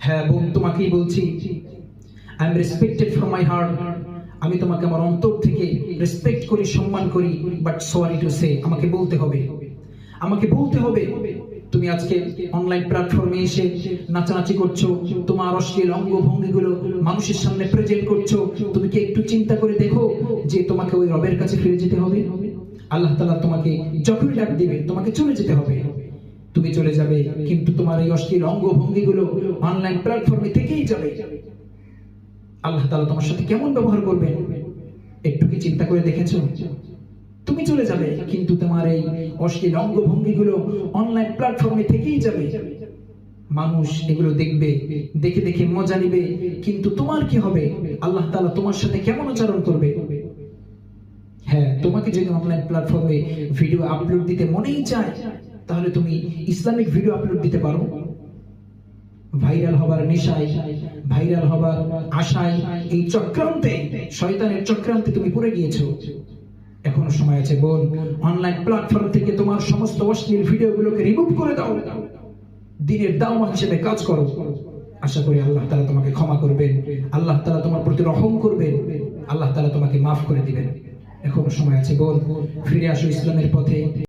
হ্যাঁ বোন, তোমাকেই বলছি। I am respected from my heart. আমি তোমাকে আমার অন্তর থেকে রেসপেক্ট করি, সম্মান করি, বাট সরি টু সে, আমাকে বলতে হবে, তুমি আজকে অনলাইন প্ল্যাটফর্মে এসে নাচানাচি করছো, তোমার অশ্লীল অঙ্গভঙ্গিগুলো মানুষের সামনে প্রেজেন্ট করছো। তুমি কি একটু চিন্তা করে দেখো যে তোমাকে ওই রবের কাছে ফিরে যেতে হবে? আল্লাহ তাআলা তোমাকে যখনই ডাক দিবে তোমাকে চলে যেতে হবে। তুমি চলে যাবে, কিন্তু তোমার এই অশ্লীল অঙ্গভঙ্গিগুলো অনলাইন প্ল্যাটফর্মে থেকেই যাবে। আল্লাহ তাআলা তোমার সাথে কেমন ব্যবহার করবেন একটু কি চিন্তা করে দেখেছো? তুমি চলে যাবে, কিন্তু তোমার এই অশ্লীল অঙ্গভঙ্গিগুলো অনলাইন প্ল্যাটফর্মে থেকেই যাবে। মানুষ এগুলো দেখবে, দেখে দেখে মজা নিবে, কিন্তু তোমার কি হবে? আল্লাহ তাআলা তোমার সাথে কেমন আচরণ করবে? হ্যাঁ, তোমাকে যদি অনলাইন প্ল্যাটফর্মে ভিডিও আপলোড দিতে মনেই চায়, তাহলে তুমি ইসলামিক ভিডিও আপলোড দিতে পারো। ভাইরাল হবার নেশায়, ভাইরাল হবার আশায়, এই চক্রান্তে, শয়তানের চক্রান্তে তুমি পড়ে গিয়েছো। এখনো সময় আছে বোন, অনলাইন প্ল্যাটফর্ম থেকে তোমার সমস্ত অশ্লীল ভিডিওগুলোকে রিমুভ করে দাও, দ্বীনের দাওয়া হিসেবে কাজ করো। আশা করি আল্লাহ তাআলা তোমাকে ক্ষমা করবেন, আল্লাহ তাআলা তোমার প্রতি রহম করবেন, আল্লাহ তাআলা তোমাকে মাফ করে দিবেন। এখনো সময় আছে বোন, ফিরে আসো ইসলামের পথে।